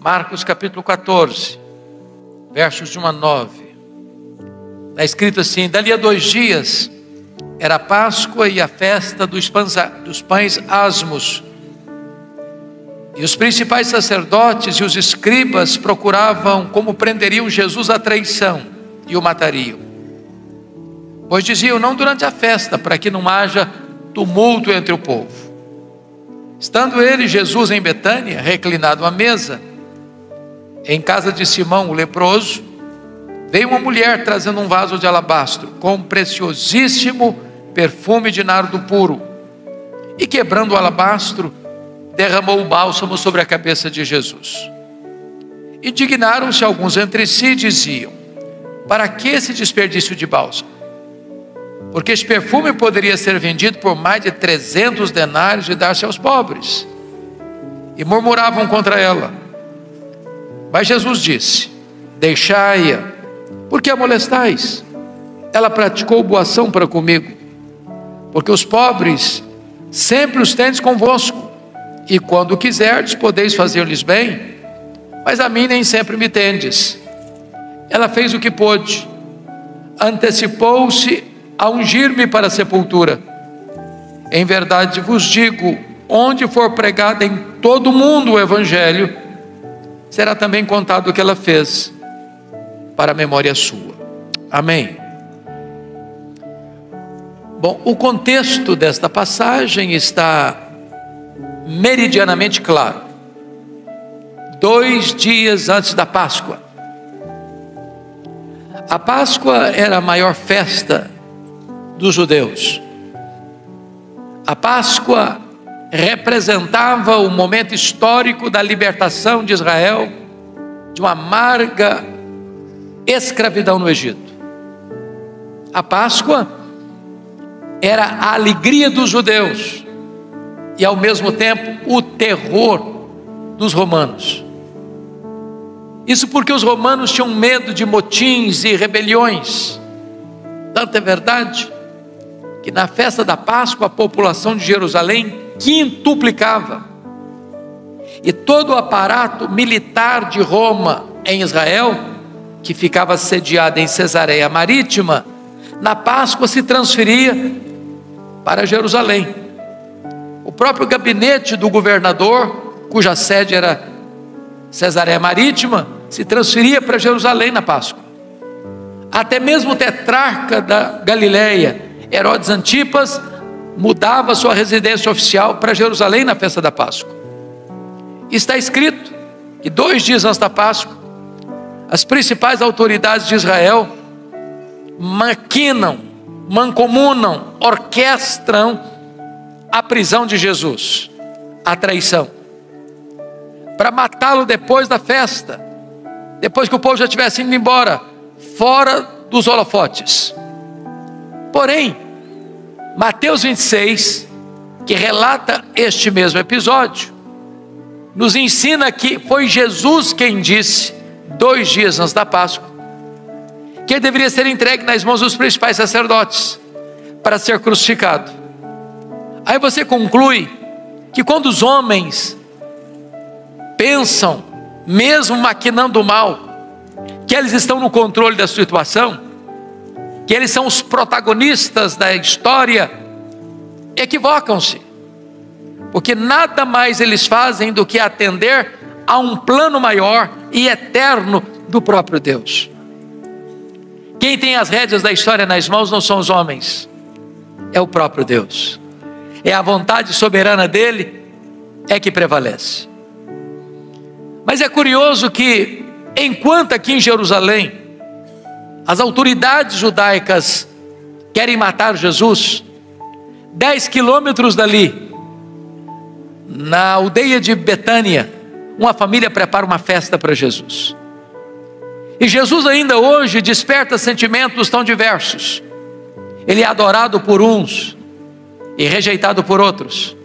Marcos capítulo 14, versos de 1 a 9. Está escrito assim: dali a 2 dias, era a Páscoa e a festa dos pães asmos. E os principais sacerdotes e os escribas procuravam como prenderiam Jesus à traição e o matariam. Pois diziam: não durante a festa, para que não haja tumulto entre o povo. Estando ele, Jesus, em Betânia, reclinado à mesa, em casa de Simão o leproso, veio uma mulher trazendo um vaso de alabastro com um preciosíssimo perfume de nardo puro, e quebrando o alabastro, derramou o bálsamo sobre a cabeça de Jesus. Indignaram-se alguns entre si e diziam: para que esse desperdício de bálsamo? Porque este perfume poderia ser vendido por mais de 300 denários e dar-se aos pobres. E murmuravam contra ela. Mas Jesus disse: deixai-a, porque a molestais? Ela praticou boa ação para comigo, porque os pobres sempre os tendes convosco, e quando quiserdes podeis fazer-lhes bem, mas a mim nem sempre me tendes. Ela fez o que pôde, antecipou-se a ungir-me para a sepultura. Em verdade vos digo, onde for pregado em todo o mundo o evangelho, será também contado o que ela fez, para a memória sua. Amém. Bom, o contexto desta passagem está meridianamente claro. 2 dias antes da Páscoa. A Páscoa era a maior festa dos judeus. A Páscoa representava o momento histórico da libertação de Israel de uma amarga escravidão no Egito. A Páscoa era a alegria dos judeus e ao mesmo tempo o terror dos romanos. Isso porque os romanos tinham medo de motins e rebeliões. Tanto é verdade que na festa da Páscoa a população de Jerusalém quintuplicava. E todo o aparato militar de Roma em Israel, que ficava sediado em Cesareia Marítima, na Páscoa se transferia para Jerusalém. O próprio gabinete do governador, cuja sede era Cesareia Marítima, se transferia para Jerusalém na Páscoa. Até mesmo o tetrarca da Galileia, Herodes Antipas, mudava sua residência oficial para Jerusalém na festa da Páscoa. Está escrito que 2 dias antes da Páscoa, as principais autoridades de Israel maquinam, mancomunam, orquestram a prisão de Jesus, a traição, para matá-lo depois da festa, depois que o povo já tivesse ido embora, fora dos holofotes. Porém, Mateus 26, que relata este mesmo episódio, nos ensina que foi Jesus quem disse, 2 dias antes da Páscoa, que ele deveria ser entregue nas mãos dos principais sacerdotes para ser crucificado. Aí você conclui que quando os homens pensam, mesmo maquinando o mal, que eles estão no controle da situação, que eles são os protagonistas da história, equivocam-se, porque nada mais eles fazem do que atender a um plano maior e eterno do próprio Deus. Quem tem as rédeas da história nas mãos não são os homens, é o próprio Deus. É a vontade soberana dele é que prevalece. Mas é curioso que, enquanto aqui em Jerusalém as autoridades judaicas querem matar Jesus, 10 quilômetros dali, na aldeia de Betânia, uma família prepara uma festa para Jesus. E Jesus ainda hoje desperta sentimentos tão diversos. Ele é adorado por uns e rejeitado por outros.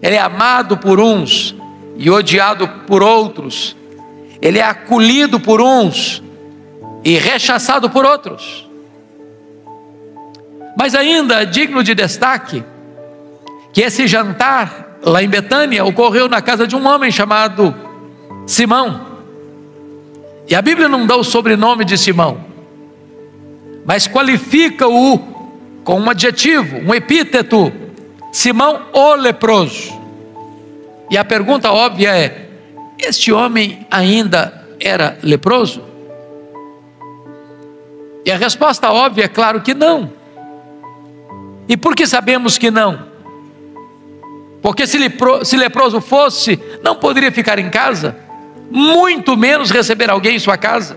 Ele é amado por uns e odiado por outros. Ele é acolhido por uns e rechaçado por outros. Mas ainda digno de destaque que esse jantar lá em Betânia ocorreu na casa de um homem chamado Simão. E a Bíblia não dá o sobrenome de Simão, mas qualifica-o com um adjetivo, um epíteto: Simão o leproso. E a pergunta óbvia é: este homem ainda era leproso? E a resposta óbvia é claro que não. E por que sabemos que não? Porque se leproso fosse, não poderia ficar em casa, muito menos receber alguém em sua casa.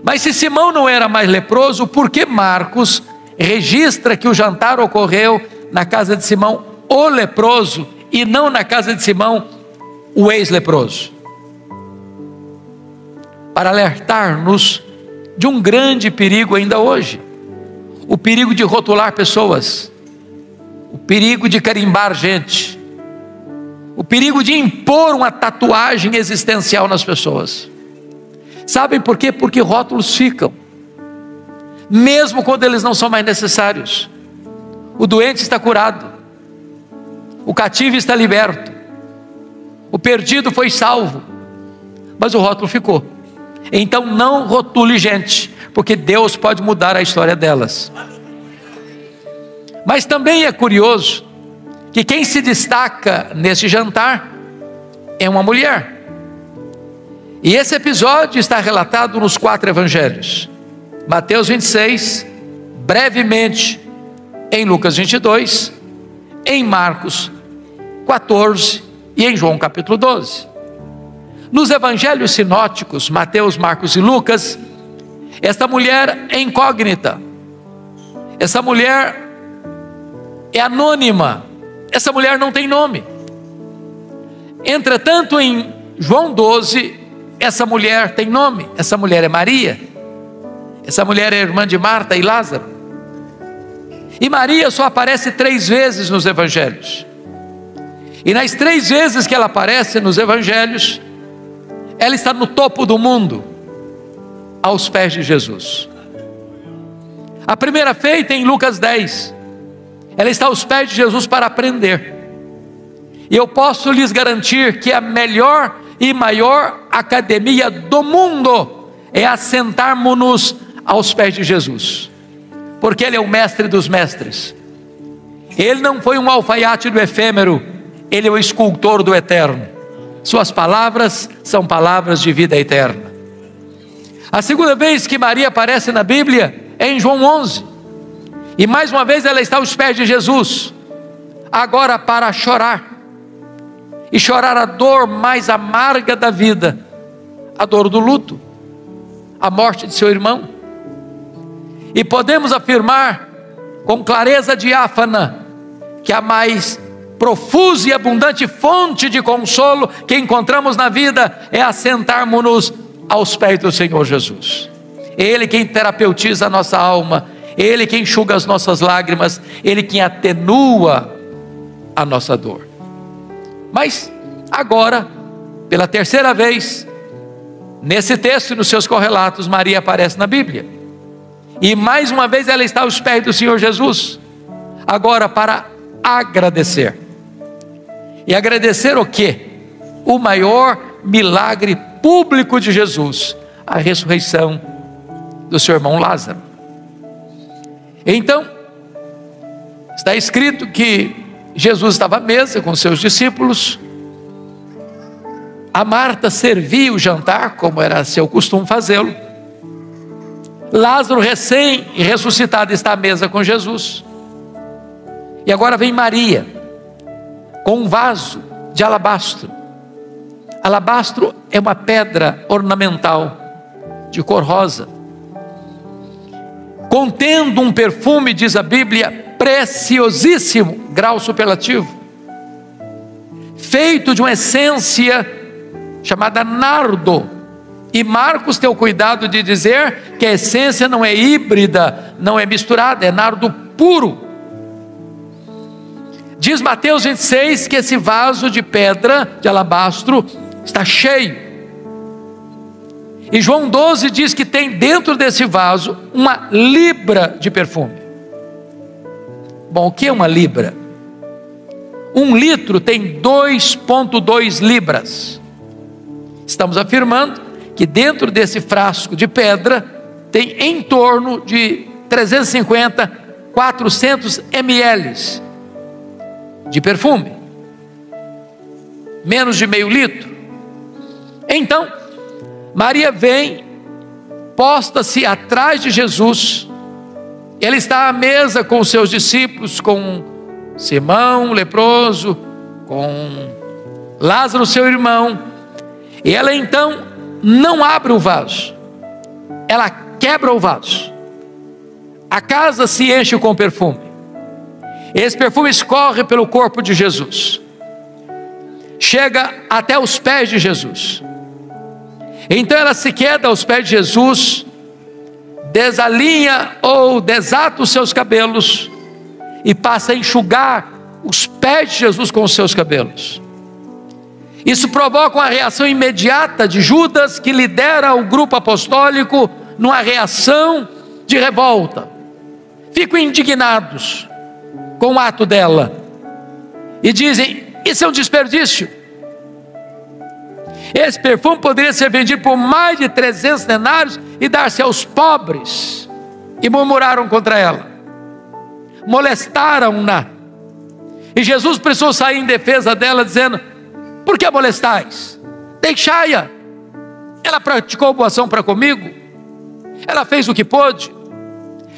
Mas se Simão não era mais leproso, por que Marcos registra que o jantar ocorreu na casa de Simão o leproso e não na casa de Simão o ex-leproso? Para alertar-nos de um grande perigo ainda hoje: o perigo de rotular pessoas, o perigo de carimbar gente, o perigo de impor uma tatuagem existencial nas pessoas. Sabem por quê? Porque rótulos ficam, mesmo quando eles não são mais necessários. O doente está curado, o cativo está liberto, o perdido foi salvo, mas o rótulo ficou. Então não rotule gente, porque Deus pode mudar a história delas. Mas também é curioso que quem se destaca nesse jantar é uma mulher. E esse episódio está relatado nos 4 evangelhos: Mateus 26, brevemente em Lucas 22, em Marcos 14 e em João capítulo 12. Nos evangelhos sinóticos, Mateus, Marcos e Lucas, esta mulher é incógnita, essa mulher é anônima, essa mulher não tem nome. Entretanto, em João 12, essa mulher tem nome. Essa mulher é Maria. Essa mulher é irmã de Marta e Lázaro. E Maria só aparece 3 vezes nos evangelhos. E nas 3 vezes que ela aparece nos evangelhos, ela está no topo do mundo, aos pés de Jesus. A primeira feita em Lucas 10, ela está aos pés de Jesus para aprender. E eu posso lhes garantir que a melhor e maior academia do mundo é assentarmos-nos aos pés de Jesus, porque Ele é o mestre dos mestres. Ele não foi um alfaiate do efêmero, Ele é o escultor do eterno. Suas palavras são palavras de vida eterna. A segunda vez que Maria aparece na Bíblia é em João 11, e mais uma vez ela está aos pés de Jesus, agora para chorar, e chorar a dor mais amarga da vida, a dor do luto, a morte de seu irmão. E podemos afirmar com clareza diáfana que a mais profusa e abundante fonte de consolo que encontramos na vida é assentarmos-nos aos pés do Senhor Jesus. Ele quem terapeutiza a nossa alma, Ele quem enxuga as nossas lágrimas, Ele quem atenua a nossa dor. Mas agora, pela terceira vez, nesse texto e nos seus correlatos, Maria aparece na Bíblia, e mais uma vez ela está aos pés do Senhor Jesus, agora para agradecer. E agradecer o quê? O maior milagre público de Jesus, a ressurreição do seu irmão Lázaro. Então, está escrito que Jesus estava à mesa com seus discípulos, a Marta servia o jantar, como era seu costume fazê-lo. Lázaro, recém-ressuscitado, está à mesa com Jesus. E agora vem Maria, com um vaso de alabastro. Alabastro é uma pedra ornamental, de cor rosa, contendo um perfume, diz a Bíblia, preciosíssimo, grau superlativo, feito de uma essência chamada nardo. E Marcos tem o cuidado de dizer que a essência não é híbrida, não é misturada, é nardo puro. Diz Mateus 26 que esse vaso de pedra, de alabastro, está cheio. E João 12 diz que tem dentro desse vaso uma libra de perfume. Bom, o que é uma libra? 1 litro tem 2,2 libras. Estamos afirmando que dentro desse frasco de pedra tem em torno de 350, 400 ml de perfume, menos de meio litro. Então Maria vem, posta-se atrás de Jesus. Ele está à mesa com os seus discípulos, com Simão, leproso, com Lázaro, seu irmão. E ela então não abre o vaso, ela quebra o vaso. A casa se enche com perfume. Esse perfume escorre pelo corpo de Jesus, chega até os pés de Jesus. Então ela se queda aos pés de Jesus, desalinha ou desata os seus cabelos e passa a enxugar os pés de Jesus com os seus cabelos. Isso provoca uma reação imediata de Judas, que lidera o grupo apostólico, numa reação de revolta. Ficam indignados com o ato dela e dizem: isso é um desperdício. Esse perfume poderia ser vendido por mais de 300 denários e dar-se aos pobres. E murmuraram contra ela, molestaram-na. E Jesus precisou sair em defesa dela, dizendo: por que a molestais? Deixai-a. Ela praticou boa ação para comigo. Ela fez o que pôde.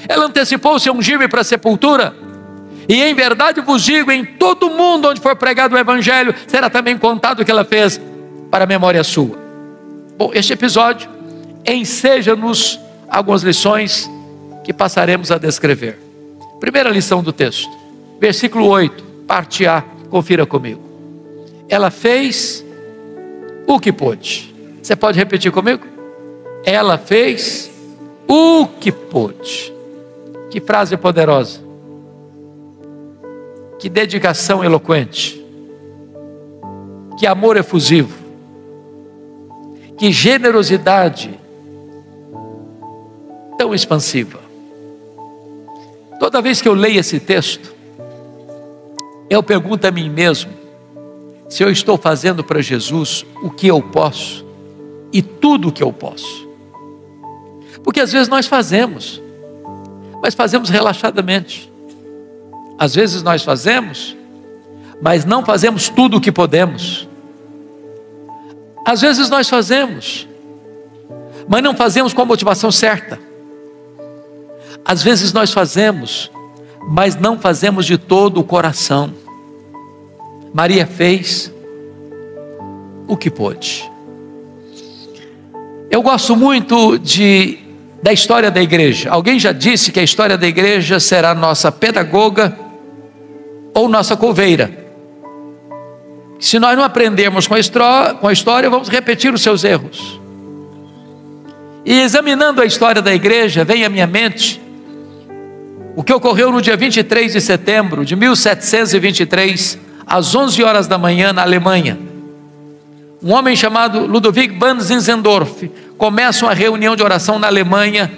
Ela antecipou-se a ungir-me para a sepultura. E em verdade vos digo, em todo mundo onde for pregado o evangelho, será também contado o que ela fez para a memória sua. Bom, este episódio enseja-nos algumas lições que passaremos a descrever. Primeira lição do texto, versículo 8, parte A, confira comigo. Ela fez o que pôde. Você pode repetir comigo? Ela fez o que pôde. Que frase poderosa. Que dedicação eloquente. Que amor efusivo. Que generosidade tão expansiva. Toda vez que eu leio esse texto, eu pergunto a mim mesmo se eu estou fazendo para Jesus o que eu posso e tudo o que eu posso. Porque às vezes nós fazemos, mas fazemos relaxadamente. Às vezes nós fazemos, mas não fazemos tudo o que podemos. Às vezes nós fazemos, mas não fazemos com a motivação certa. Às vezes nós fazemos, mas não fazemos de todo o coração. Maria fez o que pôde. Eu gosto muito da história da igreja. Alguém já disse que a história da igreja será nossa pedagoga ou nossa coveira. Se nós não aprendermos com a história, vamos repetir os seus erros. E examinando a história da igreja, vem à minha mente o que ocorreu no dia 23 de setembro de 1723, às 11 horas da manhã, na Alemanha. Um homem chamado Ludwig van Zinzendorf começa uma reunião de oração na Alemanha,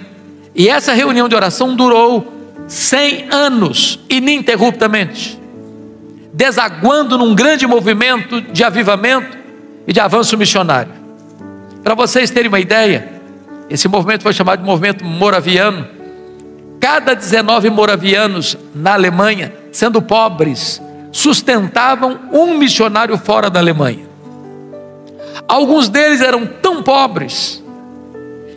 e essa reunião de oração durou 100 anos, ininterruptamente, desaguando num grande movimento de avivamento e de avanço missionário. Para vocês terem uma ideia, esse movimento foi chamado de movimento moraviano. Cada 19 moravianos na Alemanha, sendo pobres, sustentavam um missionário fora da Alemanha. Alguns deles eram tão pobres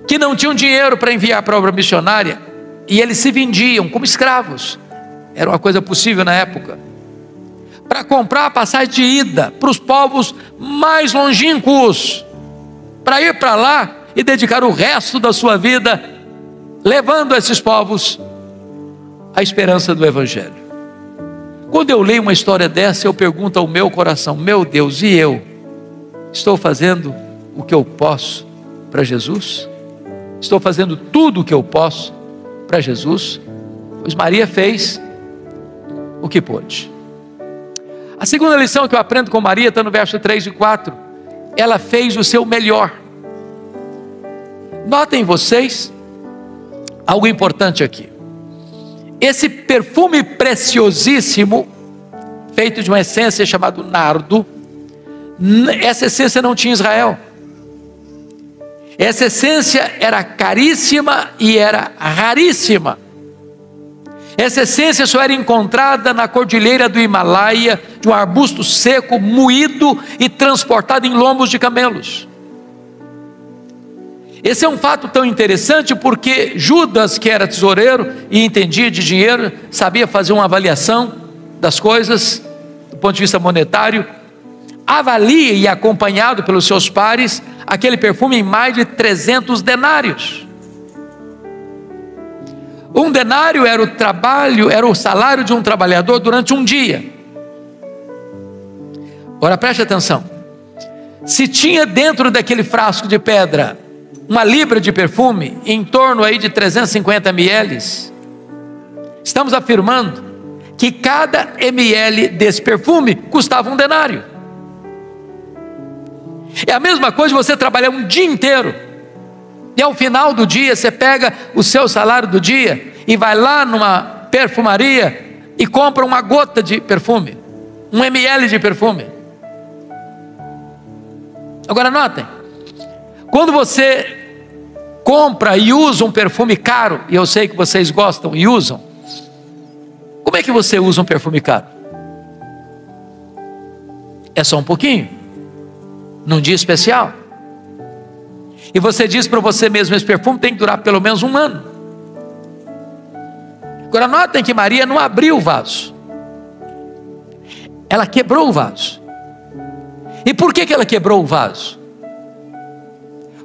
que não tinham dinheiro para enviar para a obra missionária, e eles se vendiam como escravos. Era uma coisa possível na época, para comprar a passagem de ida para os povos mais longínquos, para ir para lá e dedicar o resto da sua vida levando a esses povos a esperança do evangelho. Quando eu leio uma história dessa, eu pergunto ao meu coração: meu Deus, e eu? Estou fazendo o que eu posso para Jesus? Estou fazendo tudo o que eu posso para Jesus? Pois Maria fez o que pôde. A segunda lição que eu aprendo com Maria está no verso 3 e 4. Ela fez o seu melhor. Notem vocês algo importante aqui. Esse perfume preciosíssimo, feito de uma essência chamada nardo, essa essência não tinha em Israel. Essa essência era caríssima e era raríssima. Essa essência só era encontrada na cordilheira do Himalaia, de um arbusto seco, moído e transportado em lombos de camelos. Esse é um fato tão interessante porque Judas, que era tesoureiro e entendia de dinheiro, sabia fazer uma avaliação das coisas do ponto de vista monetário, avalia, e acompanhado pelos seus pares, aquele perfume em mais de 300 denários. Um denário era o salário de um trabalhador durante um dia. Agora preste atenção, se tinha dentro daquele frasco de pedra uma libra de perfume, em torno aí de 350 ml, estamos afirmando que cada ml desse perfume custava um denário. É a mesma coisa você trabalhar um dia inteiro, e ao final do dia você pega o seu salário do dia e vai lá numa perfumaria e compra uma gota de perfume, um ml de perfume. Agora notem, quando você compra e usa um perfume caro, e eu sei que vocês gostam e usam, como é que você usa um perfume caro? É só um pouquinho, num dia especial, e você diz para você mesmo: esse perfume tem que durar pelo menos um ano. Agora notem que Maria não abriu o vaso, ela quebrou o vaso. E por que ela quebrou o vaso?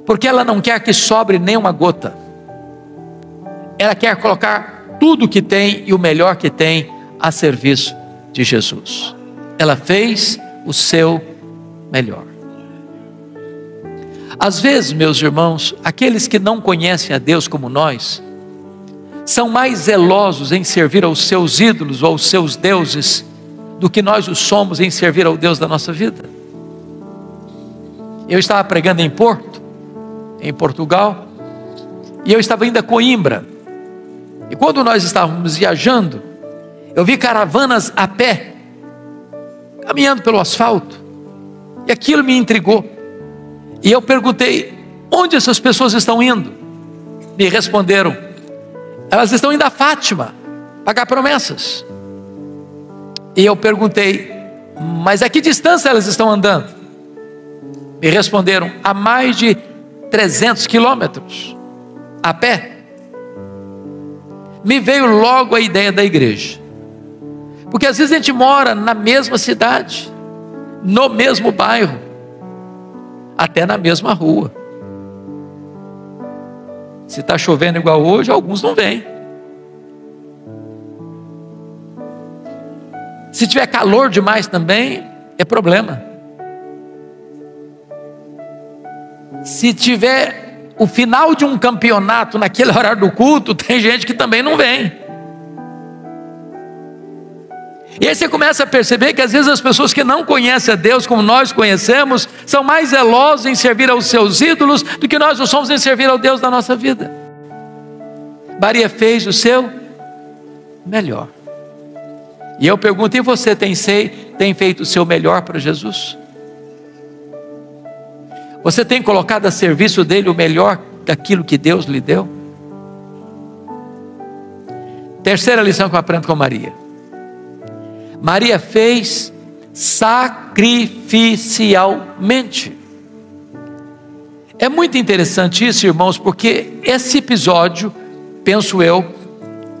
Porque ela não quer que sobre nem uma gota, ela quer colocar tudo que tem e o melhor que tem a serviço de Jesus. Ela fez o seu melhor. Às vezes, meus irmãos, aqueles que não conhecem a Deus como nós, são mais zelosos em servir aos seus ídolos ou aos seus deuses, do que nós o somos em servir ao Deus da nossa vida. Eu estava pregando em Porto, em Portugal, e eu estava indo a Coimbra, e quando nós estávamos viajando, eu vi caravanas a pé, caminhando pelo asfalto, e aquilo me intrigou, e eu perguntei: onde essas pessoas estão indo? Me responderam: elas estão indo a Fátima, pagar promessas. E eu perguntei: mas a que distância elas estão andando? Me responderam: a mais de 300 quilômetros, a pé. Me veio logo a ideia da igreja, porque às vezes a gente mora na mesma cidade, no mesmo bairro, até na mesma rua. Se está chovendo igual hoje, alguns não vêm. Se tiver calor demais também, é problema. Se tiver o final de um campeonato naquele horário do culto, tem gente que também não vem. E aí você começa a perceber que às vezes as pessoas que não conhecem a Deus como nós conhecemos, são mais zelosos em servir aos seus ídolos do que nós o somos em servir ao Deus da nossa vida. Maria fez o seu melhor. E eu pergunto: e você tem feito o seu melhor para Jesus? Você tem colocado a serviço dele o melhor daquilo que Deus lhe deu? Terceira lição que eu aprendo com Maria: Maria fez sacrificialmente. É muito interessante isso, irmãos, porque esse episódio, penso eu,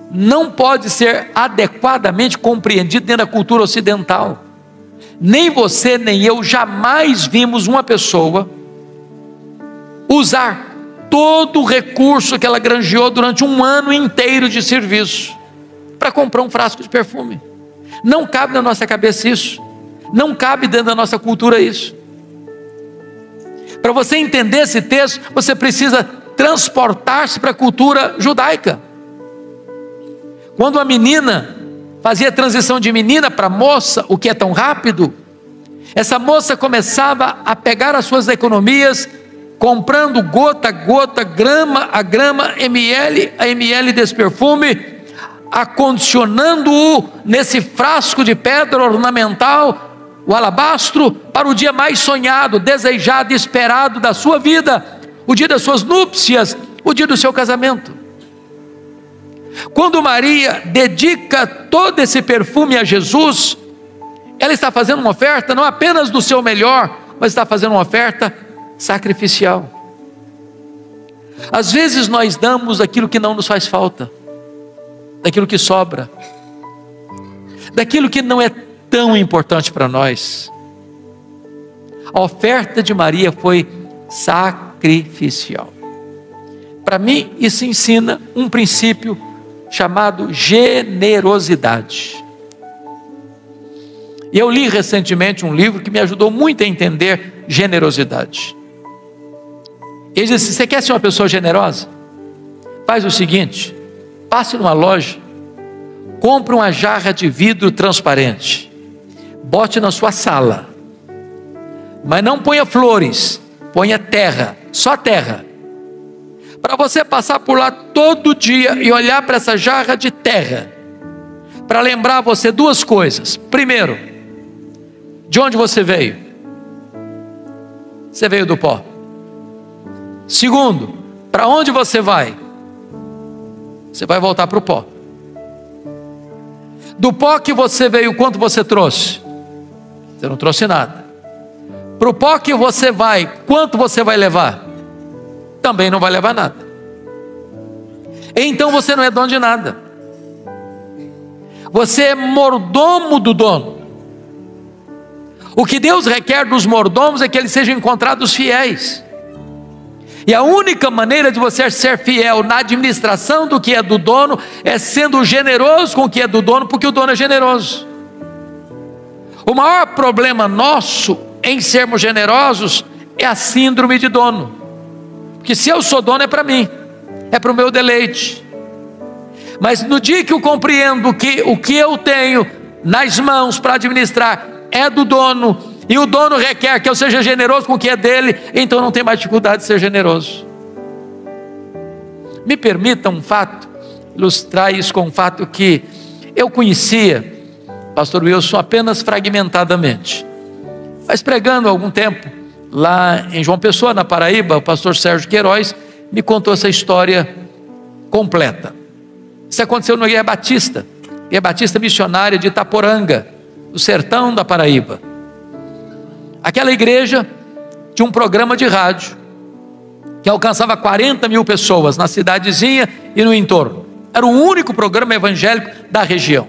não pode ser adequadamente compreendido dentro da cultura ocidental. Nem você nem eu jamais vimos uma pessoa usar todo o recurso que ela granjeou durante um ano inteiro de serviço para comprar um frasco de perfume. Não cabe na nossa cabeça isso, não cabe dentro da nossa cultura isso. Para você entender esse texto, você precisa transportar-se para a cultura judaica. Quando a menina fazia a transição de menina para moça, o que é tão rápido, essa moça começava a pegar as suas economias, comprando gota a gota, grama a grama, ml a ml desse perfume, acondicionando-o nesse frasco de pedra ornamental, o alabastro, para o dia mais sonhado, desejado, esperado da sua vida, o dia das suas núpcias, o dia do seu casamento. Quando Maria dedica todo esse perfume a Jesus, ela está fazendo uma oferta não apenas do seu melhor, mas está fazendo uma oferta sacrificial. Às vezes nós damos aquilo que não nos faz falta, daquilo que sobra, daquilo que não é tão importante para nós. A oferta de Maria foi sacrificial. Para mim, isso ensina um princípio chamado generosidade. E eu li recentemente um livro que me ajudou muito a entender generosidade. Ele diz assim: você quer ser uma pessoa generosa? Faz o seguinte: passe numa loja, compre uma jarra de vidro transparente, bote na sua sala, mas não ponha flores, ponha terra, só terra, para você passar por lá todo dia e olhar para essa jarra de terra, para lembrar você duas coisas. Primeiro, de onde você veio? Você veio do pó. Segundo, para onde você vai? Você vai voltar para o pó. Do pó que você veio, quanto você trouxe? Você não trouxe nada. Para o pó que você vai, quanto você vai levar? Também não vai levar nada. Então você não é dono de nada. Você é mordomo do dono. O que Deus requer dos mordomos é que eles sejam encontrados fiéis. E a única maneira de você ser fiel na administração do que é do dono é sendo generoso com o que é do dono, porque o dono é generoso. O maior problema nosso em sermos generosos é a síndrome de dono. Porque se eu sou dono é para mim, é para o meu deleite. Mas no dia que eu compreendo que o que eu tenho nas mãos para administrar é do dono, e o dono requer que eu seja generoso com o que é dele, então não tem mais dificuldade de ser generoso. Me permita um fato, ilustrar isso com um fato que eu conhecia, pastor Wilson, apenas fragmentadamente, mas pregando há algum tempo, lá em João Pessoa, na Paraíba, o pastor Sérgio Queiroz me contou essa história completa. Isso aconteceu na Igreja Batista missionária de Itaporanga, no sertão da Paraíba. Aquela igreja tinha um programa de rádio que alcançava 40 mil pessoas na cidadezinha e no entorno. Era o único programa evangélico da região.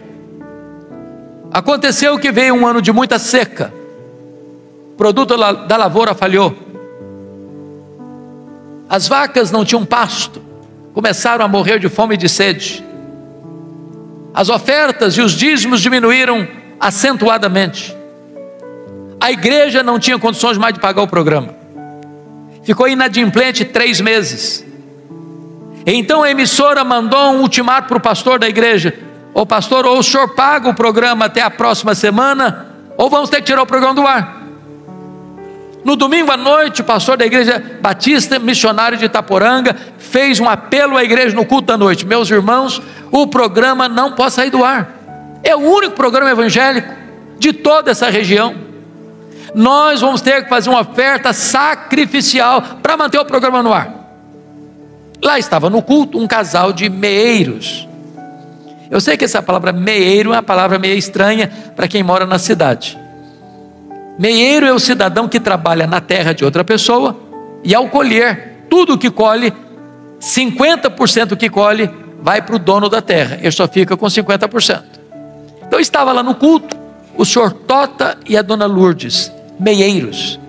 Aconteceu que veio um ano de muita seca, o produto da lavoura falhou, as vacas não tinham pasto, começaram a morrer de fome e de sede, as ofertas e os dízimos diminuíram acentuadamente, a igreja não tinha condições mais de pagar o programa, ficou inadimplente 3 meses. Então a emissora mandou um ultimato para o pastor da igreja: ô pastor, ou o senhor paga o programa até a próxima semana, ou vamos ter que tirar o programa do ar. No domingo à noite, o pastor da igreja batista missionário de Itaporanga fez um apelo à igreja no culto da noite: meus irmãos, o programa não pode sair do ar, é o único programa evangélico de toda essa região. Nós vamos ter que fazer uma oferta sacrificial para manter o programa no ar. Lá estava no culto um casal de meeiros. Eu sei que essa palavra meeiro é uma palavra meio estranha para quem mora na cidade. Meeiro é o cidadão que trabalha na terra de outra pessoa, e ao colher tudo o que colhe, 50% que colhe vai para o dono da terra, ele só fica com 50%. Então estava lá no culto o senhor Tota e a dona Lourdes, meeiros,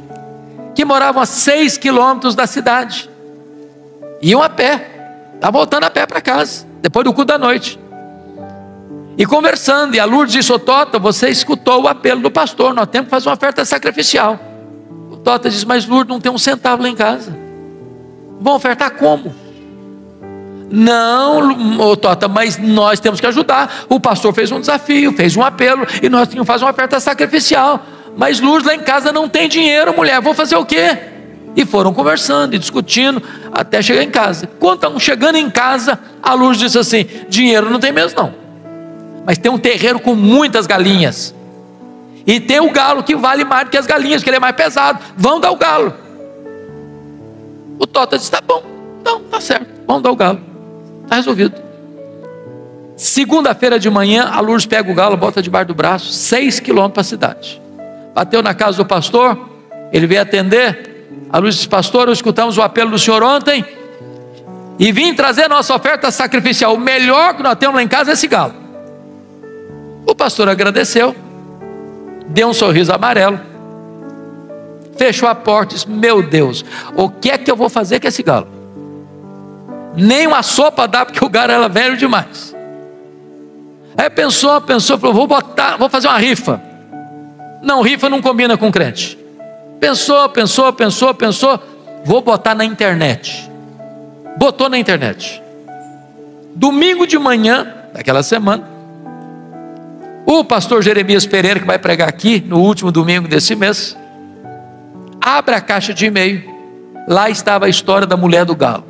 que moravam a 6 quilômetros da cidade, iam a pé, estavam voltando a pé para casa, depois do culto da noite, e conversando, e a Lourdes disse: ô Tota, você escutou o apelo do pastor, nós temos que fazer uma oferta sacrificial. O Tota disse: mas Lourdes, não tem um centavo lá em casa, vão ofertar como? Não, ô Tota, mas nós temos que ajudar, o pastor fez um desafio, fez um apelo, e nós tínhamos que fazer uma oferta sacrificial. Mas Lourdes, lá em casa não tem dinheiro, mulher, vou fazer o quê? E foram conversando e discutindo até chegar em casa. Quando estavam chegando em casa, a Lourdes disse assim: dinheiro não tem mesmo não, mas tem um terreiro com muitas galinhas, e tem o galo que vale mais do que as galinhas, que ele é mais pesado, vão dar o galo. O Tota disse: tá bom, então tá certo, vamos dar o galo, está resolvido. Segunda-feira de manhã, a Lourdes pega o galo, bota debaixo do braço, 6 quilômetros para a cidade. Bateu na casa do pastor, ele veio atender. A Lourdes disse: pastor, escutamos o apelo do senhor ontem e vim trazer a nossa oferta sacrificial. O melhor que nós temos lá em casa é esse galo. O pastor agradeceu, deu um sorriso amarelo, fechou a porta e disse: meu Deus, o que é que eu vou fazer com esse galo? Nem uma sopa dá, porque o galo era velho demais. Aí pensou, falou: vou fazer uma rifa. Não, rifa não combina com crente. Pensou, vou botar na internet. Botou na internet. Domingo de manhã daquela semana, o pastor Jeremias Pereira, que vai pregar aqui no último domingo desse mês, abre a caixa de e-mail. Lá estava a história da mulher do galo.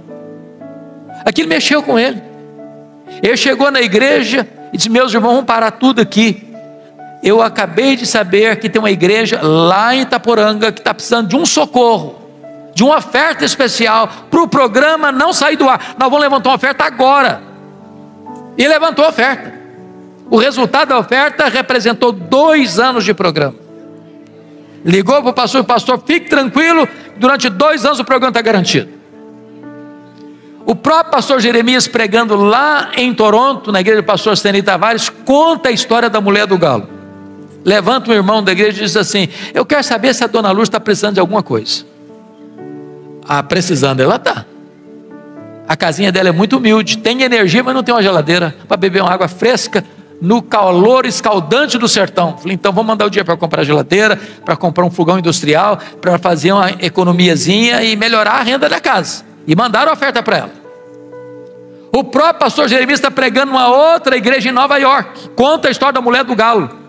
Aquilo mexeu com ele. Ele chegou na igreja e disse: meus irmãos, vamos parar tudo aqui. Eu acabei de saber que tem uma igreja lá em Itaporanga que está precisando de um socorro, de uma oferta especial, para o programa não sair do ar. Nós vamos levantar uma oferta agora. E levantou a oferta. O resultado da oferta representou 2 anos de programa. Ligou para o pastor: fique tranquilo, durante 2 anos o programa está garantido. O próprio pastor Jeremias, pregando lá em Toronto, na igreja do pastor Stanley Tavares, conta a história da mulher do galo. Levanta um irmão da igreja e diz assim: eu quero saber se a dona Lourdes está precisando de alguma coisa. Ah, precisando, ela está. A casinha dela é muito humilde, tem energia, mas não tem uma geladeira para beber uma água fresca no calor escaldante do sertão. Falei: então vamos mandar o dinheiro para comprar geladeira, para comprar um fogão industrial, para fazer uma economiazinha e melhorar a renda da casa. E mandaram a oferta para ela. O próprio pastor Jeremias está pregando uma outra igreja em Nova York. Conta a história da mulher do galo.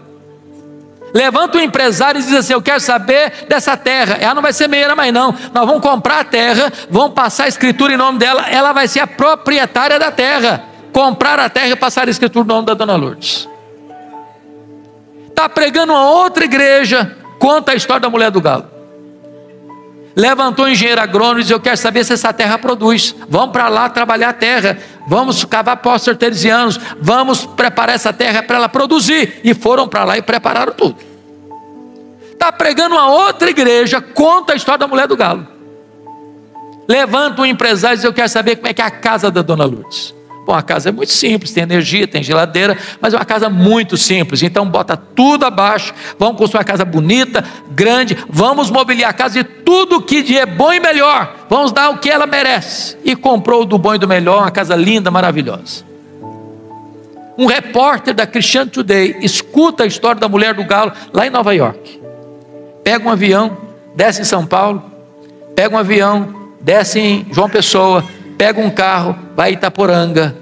Levanta um empresário e diz assim: eu quero saber dessa terra. Ela não vai ser meieira mais não. Nós vamos comprar a terra, vamos passar a escritura em nome dela. Ela vai ser a proprietária da terra. Comprar a terra e passar a escritura no nome da dona Lourdes. Está pregando uma outra igreja. Conta a história da mulher do galo. Levantou um engenheiro agrônomo e disse: eu quero saber se essa terra produz. Vamos para lá trabalhar a terra. Vamos cavar poços artesianos. Vamos preparar essa terra para ela produzir. E foram para lá e prepararam tudo. Está pregando uma outra igreja. Conta a história da mulher do galo. Levanta um empresário e diz: eu quero saber como é que é a casa da dona Lourdes. Bom, a casa é muito simples, tem energia, tem geladeira, mas é uma casa muito simples. Então bota tudo abaixo, vamos construir uma casa bonita, grande, vamos mobiliar a casa de tudo que de é bom e melhor, vamos dar o que ela merece. E comprou do bom e do melhor, uma casa linda, maravilhosa. Um repórter da Christian Today escuta a história da mulher do galo lá em Nova York. Pega um avião, desce em São Paulo, pega um avião, desce em João Pessoa, pega um carro, vai a Itaporanga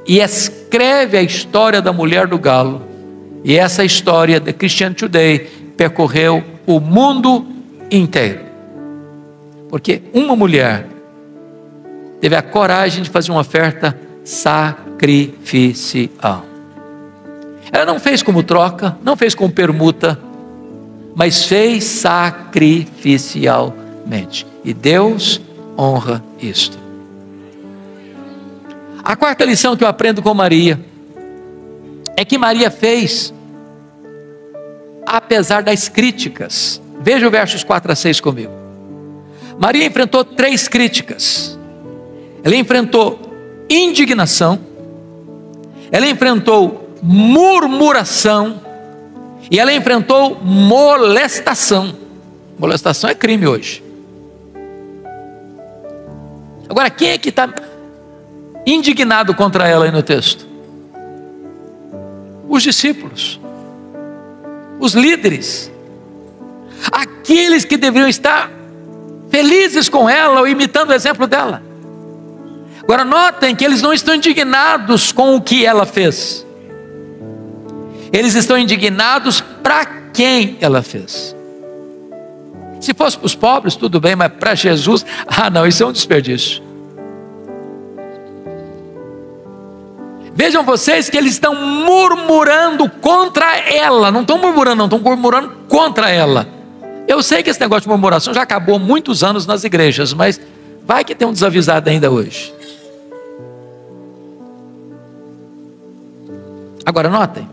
e escreve a história da mulher do galo. E essa história da Christian Today percorreu o mundo inteiro, porque uma mulher teve a coragem de fazer uma oferta sacrificial. Ela não fez como troca, não fez como permuta, mas fez sacrificialmente, e Deus honra isto. A quarta lição que eu aprendo com Maria é que Maria fez apesar das críticas. Veja os versos 4 a 6 comigo. Maria enfrentou 3 críticas. Ela enfrentou indignação, ela enfrentou murmuração e ela enfrentou molestação. Molestação é crime hoje. Agora, quem é que está indignado contra ela aí no texto? Os discípulos, os líderes, aqueles que deveriam estar felizes com ela ou imitando o exemplo dela. Agora notem que eles não estão indignados com o que ela fez, eles estão indignados para quem ela fez. Se fosse para os pobres, tudo bem, mas para Jesus, não, isso é um desperdício. Vejam vocês que eles estão murmurando contra ela. Não estão murmurando, não, estão murmurando contra ela. Eu sei que esse negócio de murmuração já acabou há muitos anos nas igrejas, mas Vai que tem um desavisado ainda hoje. Agora notem,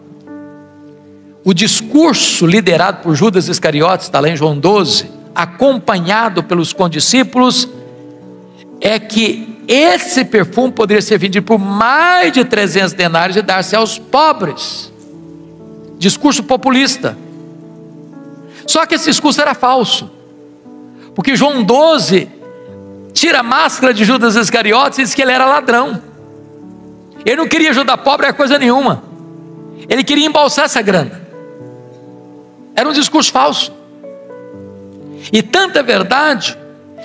o discurso liderado por Judas Iscariotes, está lá em João 12, acompanhado pelos condiscípulos, é que esse perfume poderia ser vendido por mais de 300 denários e dar-se aos pobres. Discurso populista. Só que esse discurso era falso, porque João 12 tira a máscara de Judas Iscariotes e diz que ele era ladrão. Ele não queria ajudar pobre a coisa nenhuma, ele queria embolsar essa grana. Era um discurso falso, e tanta verdade,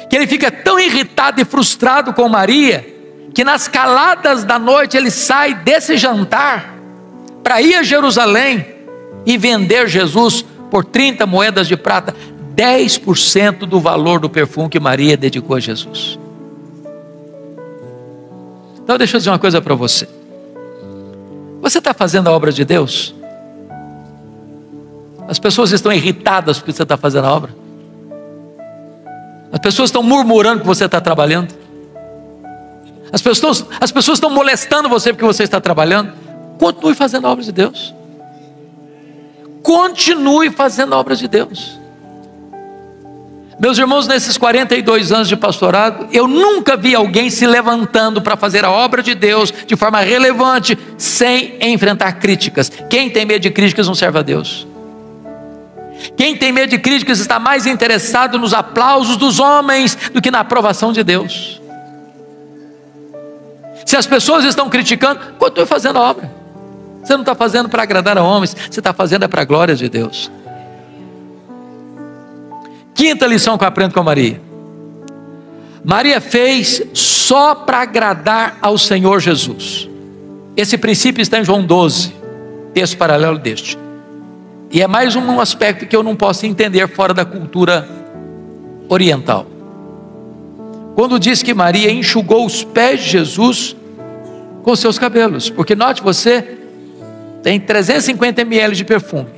que ele fica tão irritado e frustrado com Maria, que nas caladas da noite ele sai desse jantar, para ir a Jerusalém, e vender Jesus por 30 moedas de prata, 10% do valor do perfume que Maria dedicou a Jesus. Então deixa eu dizer uma coisa para você. Você está fazendo a obra de Deus? As pessoas estão irritadas porque você está fazendo a obra? As pessoas estão murmurando que você está trabalhando? As pessoas estão molestando você porque você está trabalhando? Continue fazendo a obra de Deus. Continue fazendo a obra de Deus. Meus irmãos, nesses 42 anos de pastorado, eu nunca vi alguém se levantando para fazer a obra de Deus de forma relevante, sem enfrentar críticas. Quem tem medo de críticas não serve a Deus. Quem tem medo de críticas está mais interessado nos aplausos dos homens do que na aprovação de Deus. Se as pessoas estão criticando, continue fazendo a obra. Você não está fazendo para agradar a homens, você está fazendo para a glória de Deus. Quinta lição que eu aprendo com a Maria. Maria fez só para agradar ao Senhor Jesus. Esse princípio está em João 12, texto paralelo deste. E é mais um aspecto que eu não posso entender fora da cultura oriental. Quando diz que Maria enxugou os pés de Jesus com seus cabelos, porque note você, tem 350 ml de perfume,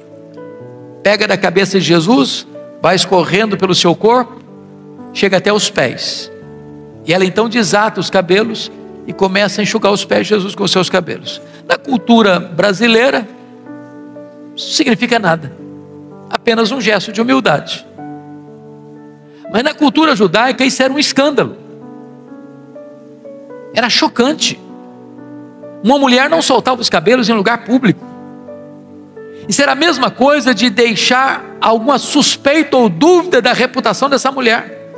pega da cabeça de Jesus, vai escorrendo pelo seu corpo, chega até os pés, e ela então desata os cabelos e começa a enxugar os pés de Jesus com seus cabelos. Na cultura brasileira, isso significa nada, apenas um gesto de humildade. Mas na cultura judaica isso era um escândalo, era chocante. Uma mulher não soltava os cabelos em lugar público. Isso era a mesma coisa de deixar alguma suspeita ou dúvida da reputação dessa mulher.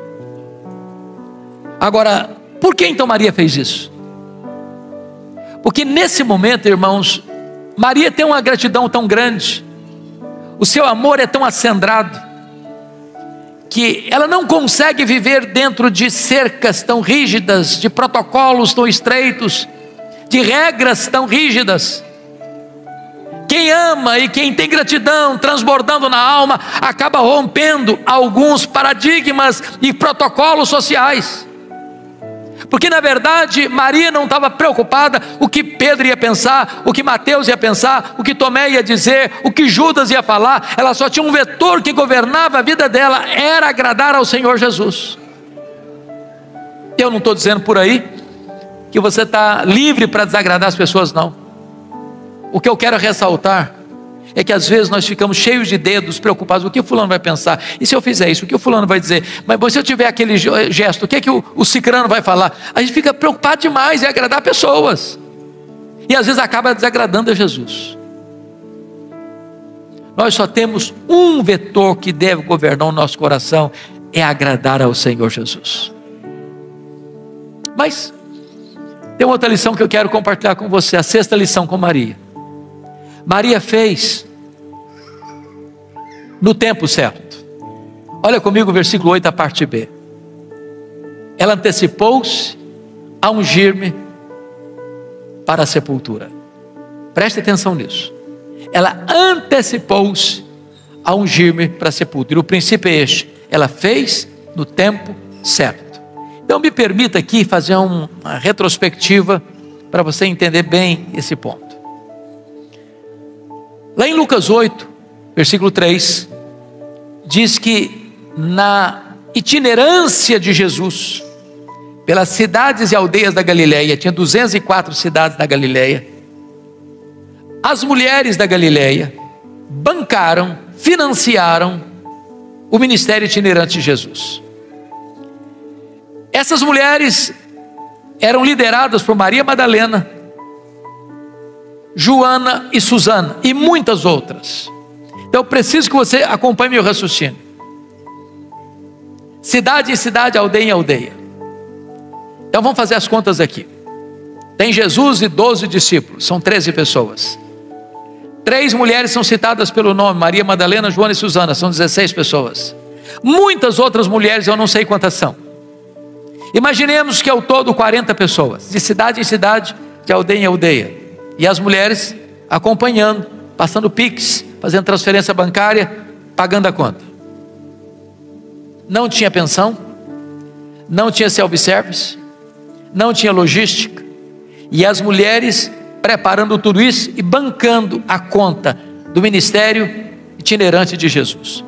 Agora, por que então Maria fez isso? Porque nesse momento, irmãos, Maria tem uma gratidão tão grande, o seu amor é tão acendrado, que ela não consegue viver dentro de cercas tão rígidas, de protocolos tão estreitos, de regras tão rígidas. Quem ama e quem tem gratidão transbordando na alma, acaba rompendo alguns paradigmas e protocolos sociais. Porque na verdade Maria não estava preocupada o que Pedro ia pensar, o que Mateus ia pensar, o que Tomé ia dizer, o que Judas ia falar. Ela só tinha um vetor que governava a vida dela, era agradar ao Senhor Jesus. Eu não estou dizendo por aí que você está livre para desagradar as pessoas, não. O que eu quero ressaltar é que às vezes nós ficamos cheios de dedos, preocupados, o que o fulano vai pensar, e se eu fizer isso, o que o fulano vai dizer, mas se eu tiver aquele gesto, o que é que o cicrano vai falar? A gente fica preocupado demais em agradar pessoas, e às vezes acaba desagradando a Jesus. Nós só temos um vetor que deve governar o nosso coração, é agradar ao Senhor Jesus. Mas tem outra lição que eu quero compartilhar com você, a sexta lição com Maria. Maria fez no tempo certo. Olha comigo o versículo 8, a parte B. Ela antecipou-se a ungir-me para a sepultura. Preste atenção nisso. Ela antecipou-se a ungir-me para a sepultura. E o princípio é este: ela fez no tempo certo. Então me permita aqui fazer uma retrospectiva para você entender bem esse ponto. Lá em Lucas 8, versículo 3, diz que na itinerância de Jesus, pelas cidades e aldeias da Galileia. Tinha 204 cidades na Galileia. As mulheres da Galileia bancaram, financiaram o ministério itinerante de Jesus. Essas mulheres eram lideradas por Maria Madalena, Joana e Susana e muitas outras. Então eu preciso que você acompanhe meu raciocínio. Cidade em cidade, aldeia em aldeia. Então vamos fazer as contas aqui. Tem Jesus e 12 discípulos, são 13 pessoas. 3 mulheres são citadas pelo nome, Maria Madalena, Joana e Susana, são 16 pessoas. Muitas outras mulheres, eu não sei quantas são. Imaginemos que ao todo 40 pessoas, de cidade em cidade, de aldeia em aldeia. E as mulheres acompanhando, passando Pix, fazendo transferência bancária, pagando a conta. Não tinha pensão, não tinha self-service, não tinha logística. E as mulheres preparando tudo isso e bancando a conta do ministério itinerante de Jesus.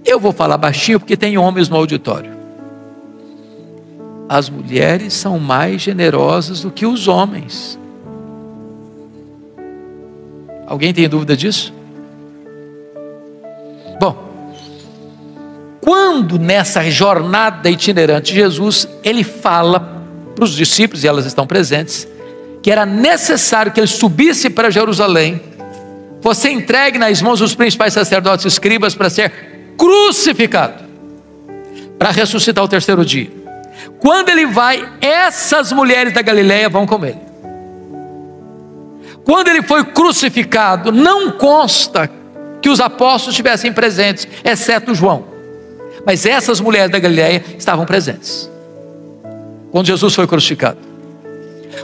Eu vou falar baixinho porque tem homens no auditório. As mulheres são mais generosas do que os homens. Alguém tem dúvida disso? Bom, quando nessa jornada itinerante de Jesus, ele fala para os discípulos, e elas estão presentes, que era necessário que ele subisse para Jerusalém, fosse entregue nas mãos dos principais sacerdotes e escribas para ser crucificado, para ressuscitar ao terceiro dia. Quando ele vai, essas mulheres da Galileia vão com ele. Quando ele foi crucificado, não consta que os apóstolos estivessem presentes, exceto João. Mas essas mulheres da Galileia estavam presentes quando Jesus foi crucificado.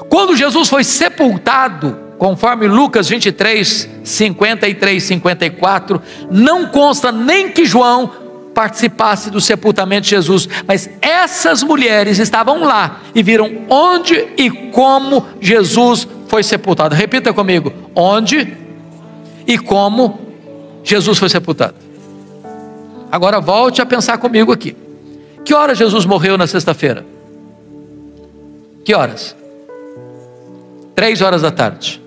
Quando Jesus foi sepultado, conforme Lucas 23, 53, 54, não consta nem que João participasse do sepultamento de Jesus, mas essas mulheres estavam lá e viram onde e como Jesus foi sepultado. Repita comigo: onde e como Jesus foi sepultado. Agora volte a pensar comigo aqui. Que horas Jesus morreu na sexta-feira? Que horas? 3 horas da tarde.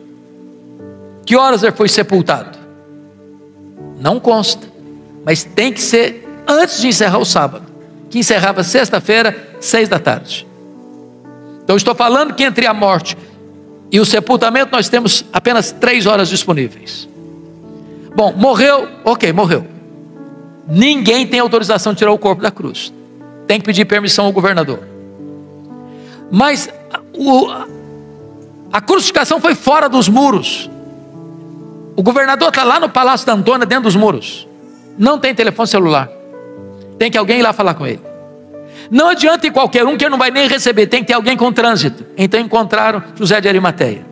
Que horas ele foi sepultado? Não consta, mas tem que ser antes de encerrar o sábado, que encerrava sexta-feira, 6 da tarde. Então estou falando que entre a morte e o sepultamento nós temos apenas 3 horas disponíveis. Bom, morreu, ok, morreu. Ninguém tem autorização de tirar o corpo da cruz. Tem que pedir permissão ao governador. Mas a crucificação foi fora dos muros. O governador está lá no Palácio da Antônia, dentro dos muros. Não tem telefone celular. Tem que alguém ir lá falar com ele. Não adianta ir qualquer um que ele não vai nem receber. Tem que ter alguém com trânsito. Então encontraram José de Arimateia.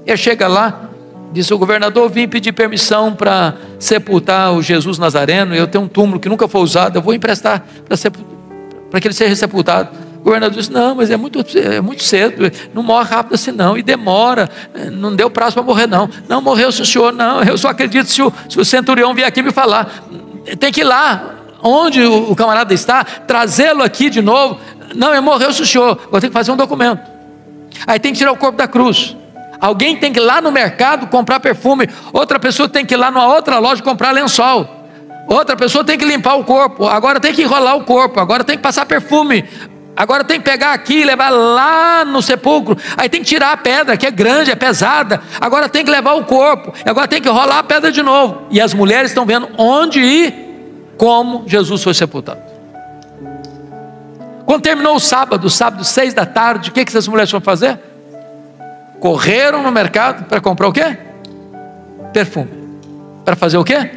Ele chega lá, disse: o governador, vim pedir permissão para sepultar o Jesus Nazareno. Eu tenho um túmulo que nunca foi usado, eu vou emprestar para que ele seja sepultado. O governador disse: não, mas é muito cedo, não morre rápido assim não, e demora, não deu prazo para morrer não. Não morreu se o senhor, não, eu só acredito se o centurião vier aqui me falar. Tem que ir lá onde o camarada está, trazê-lo aqui de novo. Não, morreu se o senhor, vou ter que fazer um documento. Aí tem que tirar o corpo da cruz. Alguém tem que ir lá no mercado comprar perfume, outra pessoa tem que ir lá numa outra loja comprar lençol, outra pessoa tem que limpar o corpo, agora tem que enrolar o corpo, agora tem que passar perfume, agora tem que pegar aqui e levar lá no sepulcro, aí tem que tirar a pedra que é grande, é pesada, agora tem que levar o corpo, agora tem que rolar a pedra de novo. E as mulheres estão vendo onde e como Jesus foi sepultado. Quando terminou o sábado 6 da tarde, o que essas mulheres foram fazer? Correram no mercado para comprar o quê? Perfume. Para fazer o quê?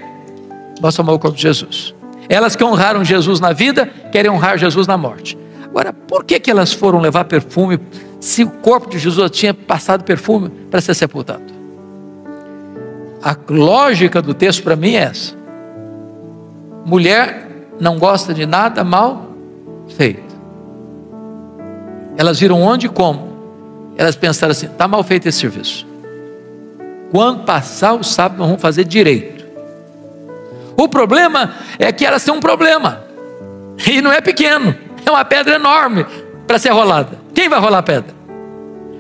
Balsamar o corpo de Jesus. Elas que honraram Jesus na vida, querem honrar Jesus na morte. Agora, por que elas foram levar perfume, se o corpo de Jesus tinha passado perfume para ser sepultado? A lógica do texto para mim é essa: mulher não gosta de nada mal feito. Elas viram onde e como. Elas pensaram assim: está mal feito esse serviço. Quando passar o sábado nós vamos fazer direito. O problema é que elas têm um problema, e não é pequeno, é uma pedra enorme para ser rolada. Quem vai rolar a pedra?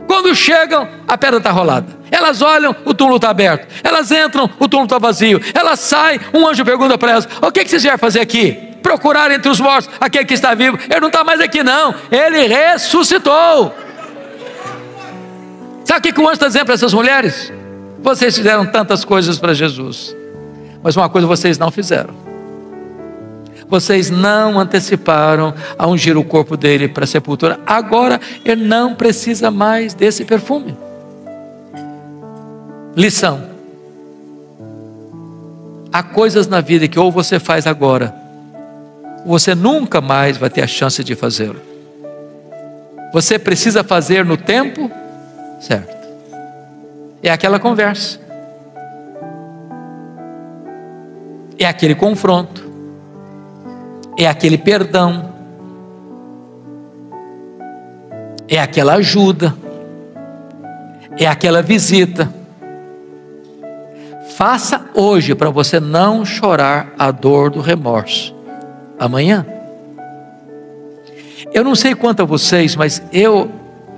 Quando chegam, a pedra está rolada. Elas olham, o túmulo está aberto. Elas entram, o túmulo está vazio. Elas saem, um anjo pergunta para elas: o que vocês vieram fazer aqui? Procurar entre os mortos aquele que está vivo. Ele não está mais aqui não, ele ressuscitou. Sabe o que o anjo está dizendo para essas mulheres? Vocês fizeram tantas coisas para Jesus, mas uma coisa vocês não fizeram: vocês não anteciparam a ungir o corpo dele para a sepultura. Agora ele não precisa mais desse perfume. Lição: há coisas na vida que ou você faz agora, ou você nunca mais vai ter a chance de fazê-lo. Você precisa fazer no tempo certo. É aquela conversa, é aquele confronto, é aquele perdão, é aquela ajuda, é aquela visita. Faça hoje para você não chorar a dor do remorso amanhã. Eu não sei quanto a vocês, mas eu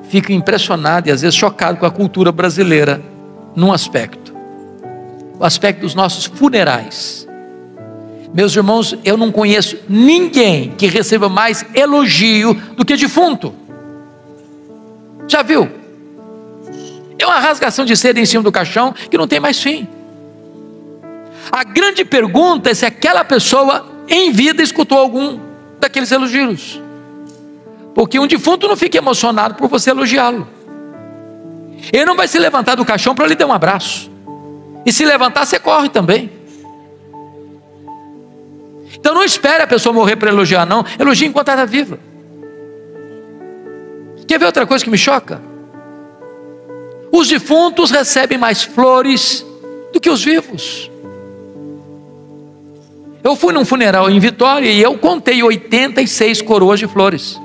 fico impressionado e às vezes chocado com a cultura brasileira num aspecto, o aspecto dos nossos funerais. Meus irmãos, eu não conheço ninguém que receba mais elogio do que defunto. Já viu? É uma rasgação de seda em cima do caixão que não tem mais fim. A grande pergunta é se aquela pessoa em vida escutou algum daqueles elogios. Porque um defunto não fica emocionado por você elogiá-lo. Ele não vai se levantar do caixão para lhe dar um abraço. E se levantar, você corre também. Então não espere a pessoa morrer para elogiar, não. Elogie enquanto ela está viva. Quer ver outra coisa que me choca? Os defuntos recebem mais flores do que os vivos. Eu fui num funeral em Vitória e eu contei 86 coroas de flores.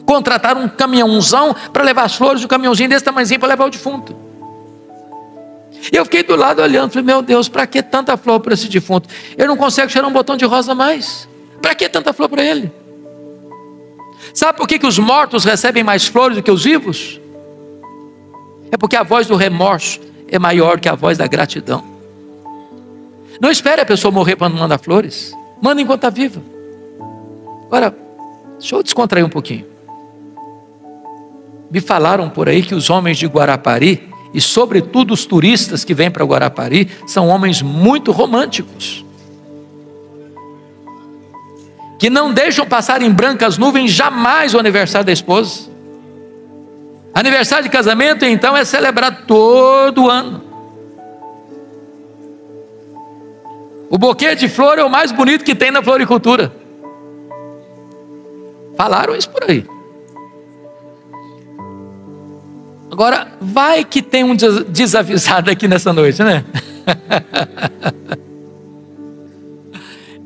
Contrataram um caminhãozão para levar as flores, um caminhãozinho desse tamanhozinho para levar o defunto. E eu fiquei do lado olhando, falei: meu Deus, para que tanta flor para esse defunto? Ele não consegue cheirar um botão de rosa mais. Para que tanta flor para ele? Sabe por que os mortos recebem mais flores do que os vivos? É porque a voz do remorso é maior que a voz da gratidão. Não espere a pessoa morrer para não mandar flores. Manda enquanto está viva. Agora, deixa eu descontrair um pouquinho. Me falaram por aí que os homens de Guarapari, e sobretudo os turistas que vêm para Guarapari, são homens muito românticos, que não deixam passar em brancas nuvens jamais o aniversário da esposa. Aniversário de casamento, então, é celebrado todo ano. O buquê de flor é o mais bonito que tem na floricultura. Falaram isso por aí. Agora, vai que tem um desavisado aqui nessa noite, né?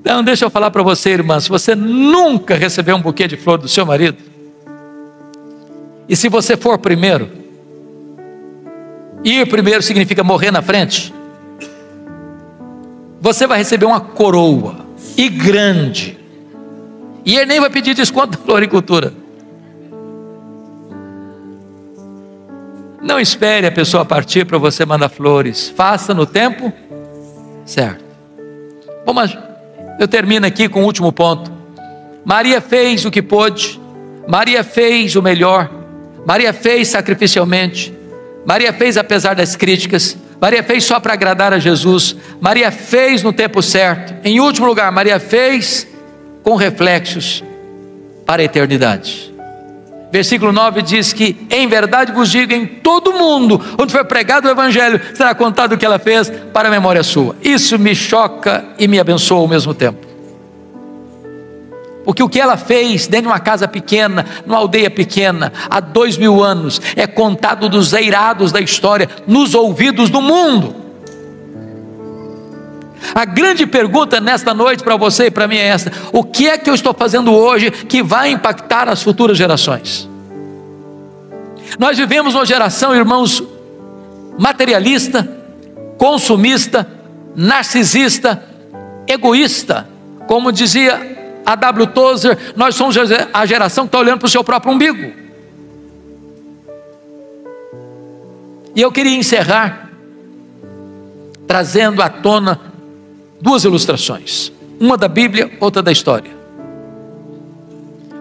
Então, deixa eu falar para você, irmã, se você nunca recebeu um buquê de flor do seu marido, e se você for primeiro, ir primeiro significa morrer na frente, você vai receber uma coroa, e grande, e ele nem vai pedir desconto da floricultura. Não espere a pessoa partir para você mandar flores. Faça no tempo certo. Bom, mas eu termino aqui com o último ponto. Maria fez o que pôde. Maria fez o melhor. Maria fez sacrificialmente. Maria fez apesar das críticas. Maria fez só para agradar a Jesus. Maria fez no tempo certo. Em último lugar, Maria fez com reflexos para a eternidade. Versículo 9 diz que: em verdade vos digo, em todo mundo onde foi pregado o Evangelho, será contado o que ela fez para a memória sua. Isso me choca e me abençoa ao mesmo tempo. Porque o que ela fez dentro de uma casa pequena, numa aldeia pequena, há 2000 anos, é contado dos eirados da história, nos ouvidos do mundo. A grande pergunta nesta noite para você e para mim é esta: o que é que eu estou fazendo hoje que vai impactar as futuras gerações? Nós vivemos uma geração, irmãos, materialista, consumista, narcisista, egoísta. Como dizia A W. Tozer, nós somos a geração que está olhando para o seu próprio umbigo. E eu queria encerrar trazendo à tona duas ilustrações, uma da Bíblia, outra da história.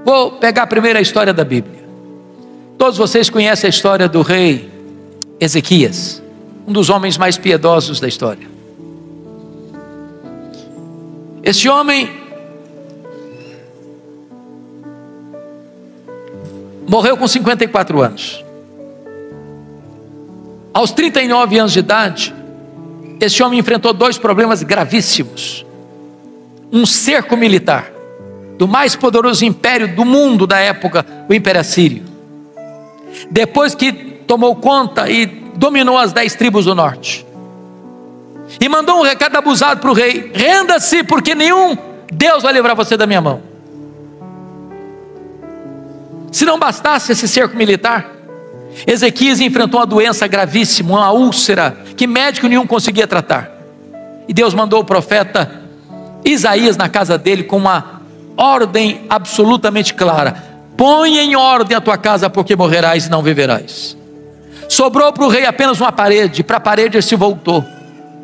Vou pegar primeiro a história da Bíblia. Todos vocês conhecem a história do rei Ezequias, um dos homens mais piedosos da história. Este homem morreu com 54 anos. Aos 39 anos de idade, este homem enfrentou dois problemas gravíssimos: um cerco militar do mais poderoso império do mundo da época, o Império Assírio. Depois que tomou conta e dominou as 10 tribos do norte, e mandou um recado abusado para o rei: renda-se, porque nenhum Deus vai livrar você da minha mão. Se não bastasse esse cerco militar, Ezequias enfrentou uma doença gravíssima, uma úlcera, que médico nenhum conseguia tratar. E Deus mandou o profeta Isaías na casa dele com uma ordem absolutamente clara: põe em ordem a tua casa, porque morrerás e não viverás. Sobrou para o rei apenas uma parede, para a parede ele se voltou.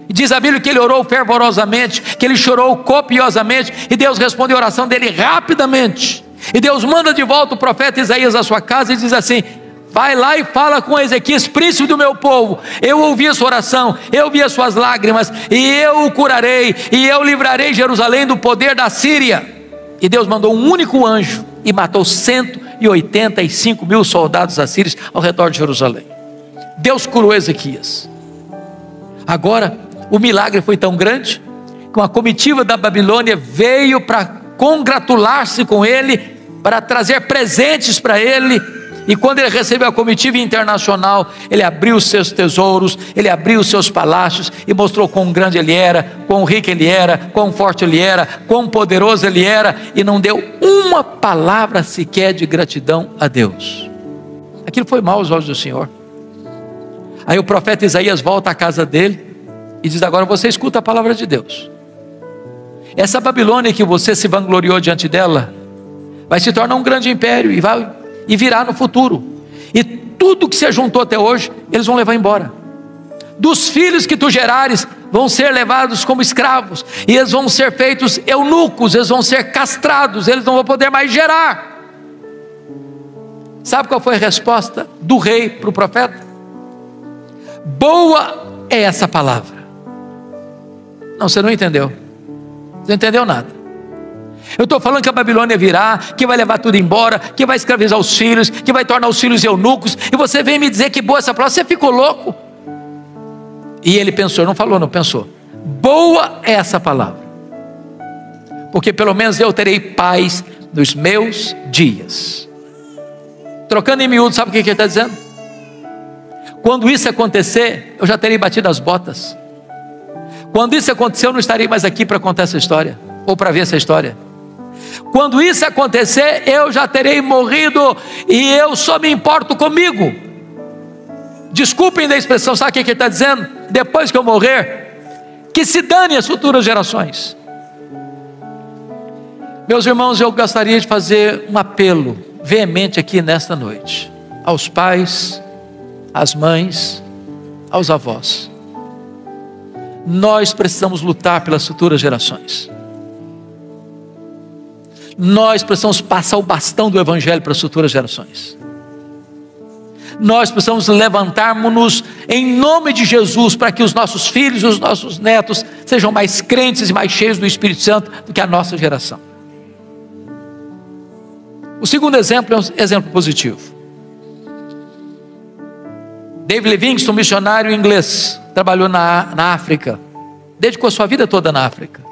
E diz a Bíblia que ele orou fervorosamente, que ele chorou copiosamente, e Deus respondeu a oração dele rapidamente. E Deus manda de volta o profeta Isaías à sua casa e diz assim: vai lá e fala com Ezequias, príncipe do meu povo. Eu ouvi a sua oração, eu vi as suas lágrimas, e eu o curarei, e eu livrarei Jerusalém do poder da Síria. E Deus mandou um único anjo e matou 185 mil soldados assírios ao redor de Jerusalém. Deus curou Ezequias. Agora, o milagre foi tão grande que uma comitiva da Babilônia veio para congratular-se com ele, para trazer presentes para ele. E quando ele recebeu a comitiva internacional, ele abriu os seus tesouros, ele abriu os seus palácios e mostrou quão grande ele era, quão rico ele era, quão forte ele era, quão poderoso ele era, e não deu uma palavra sequer de gratidão a Deus. Aquilo foi mal aos olhos do Senhor. Aí o profeta Isaías volta à casa dele e diz: agora você escuta a palavra de Deus. Essa Babilônia que você se vangloriou diante dela, vai se tornar um grande império e virá no futuro. E tudo que você juntou até hoje, eles vão levar embora. Dos filhos que tu gerares, vão ser levados como escravos, e eles vão ser feitos eunucos, eles vão ser castrados, eles não vão poder mais gerar. Sabe qual foi a resposta do rei para o profeta? Boa é essa palavra. Não, você não entendeu. Você não entendeu nada. Eu estou falando que a Babilônia virá, que vai levar tudo embora, que vai escravizar os filhos, que vai tornar os filhos eunucos, e você vem me dizer que boa essa palavra. Você ficou louco? E ele pensou, não falou, não pensou. Boa é essa palavra, porque pelo menos eu terei paz nos meus dias. Trocando em miúdo, sabe o que ele está dizendo? Quando isso acontecer, eu já terei batido as botas. Quando isso acontecer, eu não estarei mais aqui para contar essa história, ou para ver essa história. Quando isso acontecer, eu já terei morrido, e eu só me importo comigo. Desculpem da expressão, sabe o que ele está dizendo? Depois que eu morrer, que se dane as futuras gerações. Meus irmãos, eu gostaria de fazer um apelo veemente aqui nesta noite, aos pais, às mães, aos avós. Nós precisamos lutar pelas futuras gerações. Nós precisamos passar o bastão do Evangelho para as futuras gerações. Nós precisamos levantarmos-nos em nome de Jesus, para que os nossos filhos e os nossos netos sejam mais crentes e mais cheios do Espírito Santo do que a nossa geração. O segundo exemplo é um exemplo positivo. David Livingstone, missionário inglês, trabalhou na África, dedicou a sua vida toda na África.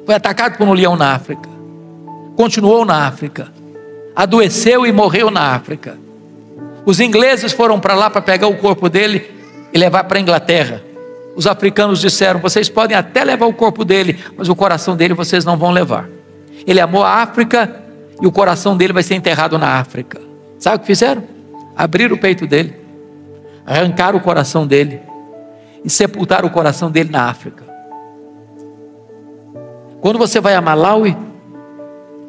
Foi atacado por um leão na África, continuou na África, adoeceu e morreu na África. Os ingleses foram para lá para pegar o corpo dele e levar para a Inglaterra. Os africanos disseram: vocês podem até levar o corpo dele, mas o coração dele vocês não vão levar. Ele amou a África e o coração dele vai ser enterrado na África. Sabe o que fizeram? Abriram o peito dele, arrancaram o coração dele e sepultaram o coração dele na África. Quando você vai a Malawi,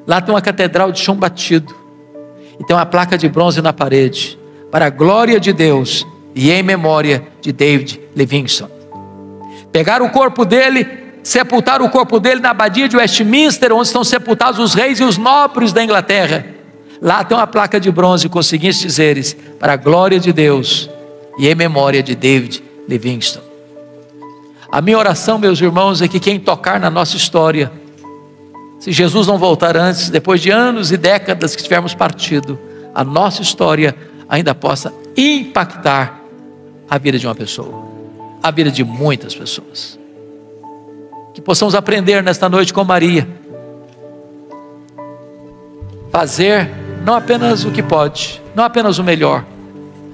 Lá tem uma catedral de chão batido, e tem uma placa de bronze na parede, para a glória de Deus e em memória de David Livingstone. Pegaram o corpo dele, sepultaram o corpo dele na abadia de Westminster, onde estão sepultados os reis e os nobres da Inglaterra. Lá tem uma placa de bronze com os seguintes dizeres: para a glória de Deus e em memória de David Livingstone. A minha oração, meus irmãos, é que quem tocar na nossa história, se Jesus não voltar antes, depois de anos e décadas que tivermos partido, a nossa história ainda possa impactar a vida de uma pessoa, a vida de muitas pessoas. Que possamos aprender nesta noite com Maria, fazer não apenas o que pode, não apenas o melhor,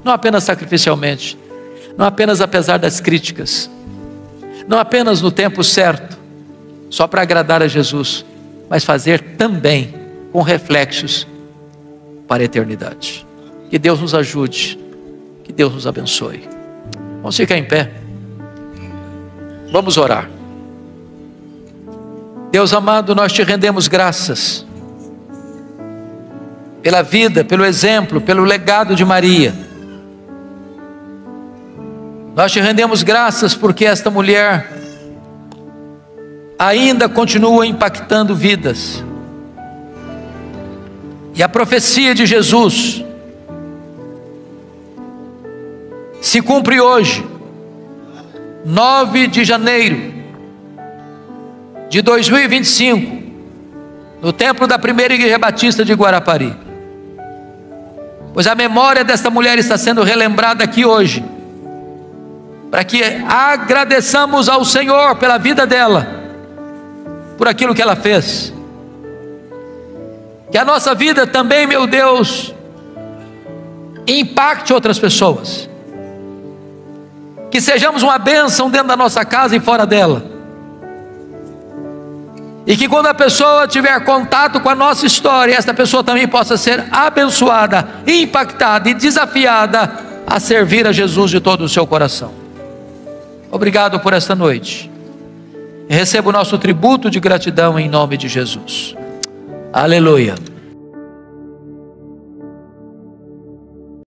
não apenas sacrificialmente, não apenas apesar das críticas, não apenas no tempo certo, só para agradar a Jesus, mas fazer também com reflexos para a eternidade. Que Deus nos ajude, que Deus nos abençoe. Vamos ficar em pé, vamos orar. Deus amado, nós te rendemos graças pela vida, pelo exemplo, pelo legado de Maria. Nós te rendemos graças porque esta mulher ainda continua impactando vidas. E a profecia de Jesus se cumpre hoje, 9 de janeiro de 2025, no templo da primeira igreja batista de Guarapari. Pois a memória desta mulher está sendo relembrada aqui hoje, para que agradeçamos ao Senhor pela vida dela, por aquilo que ela fez. Que a nossa vida também, meu Deus, impacte outras pessoas. Que sejamos uma bênção dentro da nossa casa e fora dela. E que quando a pessoa tiver contato com a nossa história, esta pessoa também possa ser abençoada, impactada e desafiada a servir a Jesus de todo o seu coração. Obrigado por esta noite. Receba o nosso tributo de gratidão em nome de Jesus. Aleluia.